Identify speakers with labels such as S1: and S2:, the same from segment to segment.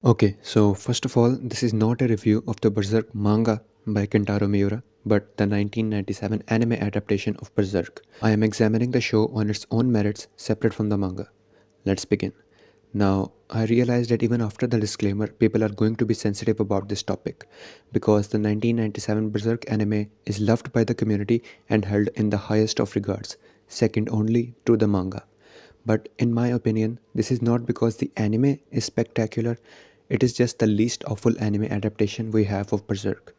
S1: Okay, so first of all, this is not a review of the Berserk manga by Kentaro Miura, but the 1997 anime adaptation of Berserk. I am examining the show on its own merits, separate from the manga. Let's begin. Now, I realize that even after the disclaimer, people are going to be sensitive about this topic because the 1997 Berserk anime is loved by the community and held in the highest of regards, second only to the manga. But in my opinion, this is not because the anime is spectacular, it is just the least awful anime adaptation we have of Berserk.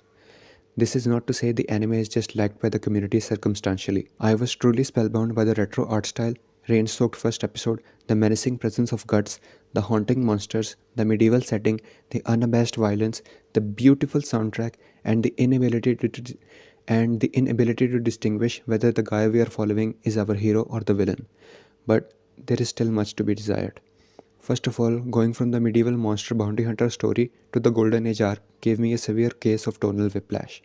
S1: This is not to say the anime is just liked by the community circumstantially. I was truly spellbound by the retro art style, rain soaked first episode, the menacing presence of guts, the haunting monsters, the medieval setting, the unabashed violence, the beautiful soundtrack, and the inability to distinguish whether the guy we are following is our hero or the villain. But there is still much to be desired. First of all, going from the medieval monster bounty hunter story to the Golden Age arc gave me a severe case of tonal whiplash.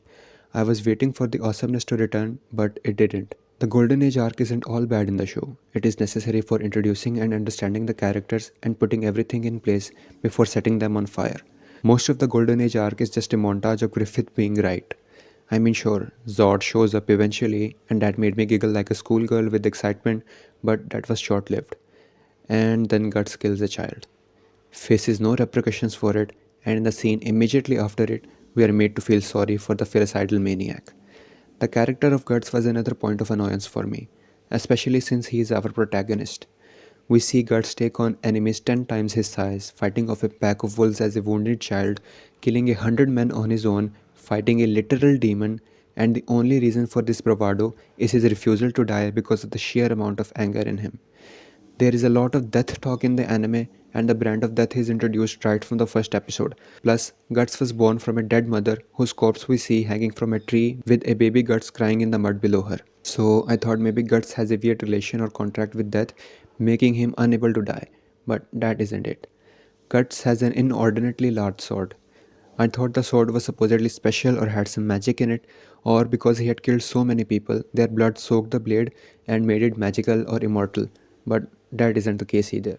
S1: I was waiting for the awesomeness to return, but it didn't. The Golden Age arc isn't all bad in the show. It is necessary for introducing and understanding the characters and putting everything in place before setting them on fire. Most of the Golden Age arc is just a montage of Griffith being right. I mean, sure, Zod shows up eventually, and that made me giggle like a schoolgirl with excitement, but that was short lived. And then Guts kills a child, faces no repercussions for it, and in the scene immediately after it, we are made to feel sorry for the filicidal maniac. The character of Guts was another point of annoyance for me, especially since he is our protagonist. We see Guts take on enemies 10 times his size, fighting off a pack of wolves as a wounded child, killing 100 men on his own, fighting a literal demon, and the only reason for this bravado is his refusal to die because of the sheer amount of anger in him. There is a lot of death talk in the anime, and the brand of death is introduced right from the first episode. Plus, Guts was born from a dead mother whose corpse we see hanging from a tree with a baby Guts crying in the mud below her. So I thought maybe Guts has a weird relation or contract with death, making him unable to die. But that isn't it. Guts has an inordinately large sword. I thought the sword was supposedly special or had some magic in it, or because he had killed so many people, their blood soaked the blade and made it magical or immortal. But that isn't the case either.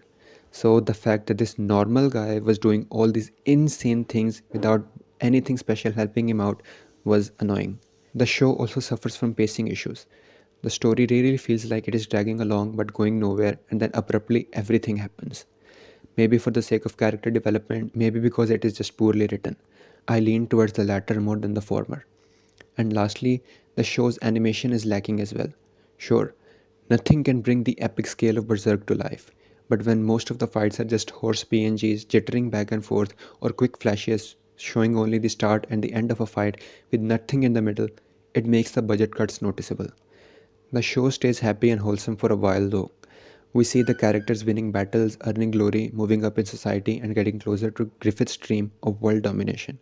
S1: So the fact that this normal guy was doing all these insane things without anything special helping him out was annoying. The show also suffers from pacing issues. The story really feels like it is dragging along but going nowhere, and then abruptly everything happens. Maybe for the sake of character development, maybe because it is just poorly written. I lean towards the latter more than the former. And lastly, the show's animation is lacking as well. Sure, nothing can bring the epic scale of Berserk to life, but when most of the fights are just horse PNGs jittering back and forth or quick flashes showing only the start and the end of a fight with nothing in the middle, it makes the budget cuts noticeable. The show stays happy and wholesome for a while though. We see the characters winning battles, earning glory, moving up in society, and getting closer to Griffith's dream of world domination.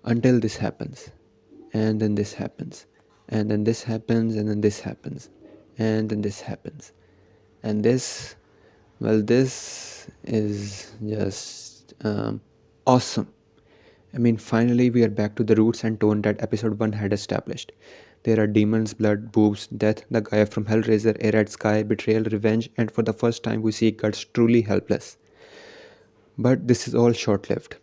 S1: Until this happens, and then this happens, and then this happens, and then this happens, and then this happens. And this, well, this is just awesome. I mean, finally, we are back to the roots and tone that episode 1 had established. There are demons, blood, boobs, death, the guy from Hellraiser, a red sky, betrayal, revenge, and for the first time, we see Guts truly helpless. But this is all short lived.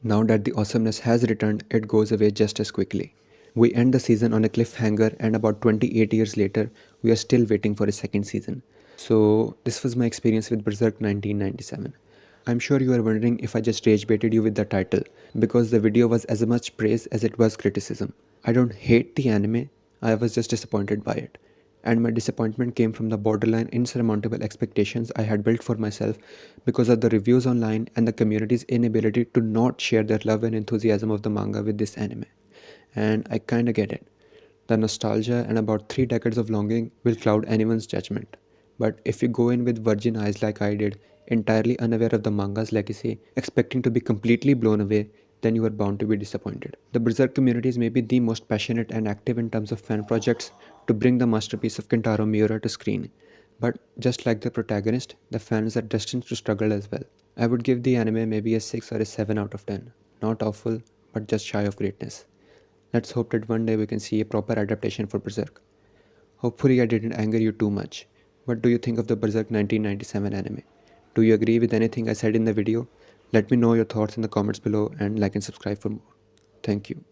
S1: Now that the awesomeness has returned, it goes away just as quickly. We end the season on a cliffhanger, and about 28 years later, we are still waiting for a second season. So, this was my experience with Berserk 1997. I'm sure you are wondering if I just rage baited you with the title, because the video was as much praise as it was criticism. I don't hate the anime, I was just disappointed by it. And my disappointment came from the borderline insurmountable expectations I had built for myself because of the reviews online and the community's inability to not share their love and enthusiasm of the manga with this anime. And I kinda get it. The nostalgia and about 3 decades of longing will cloud anyone's judgment. But if you go in with virgin eyes like I did, entirely unaware of the manga's legacy, expecting to be completely blown away, then you are bound to be disappointed. The Berserk community is maybe the most passionate and active in terms of fan projects to bring the masterpiece of Kentaro Miura to screen. But just like the protagonist, the fans are destined to struggle as well. I would give the anime maybe a 6 or a 7 out of 10. Not awful, but just shy of greatness. Let's hope that one day we can see a proper adaptation for Berserk. Hopefully I didn't anger you too much. What do you think of the Berserk 1997 anime? Do you agree with anything I said in the video? Let me know your thoughts in the comments below and like and subscribe for more. Thank you.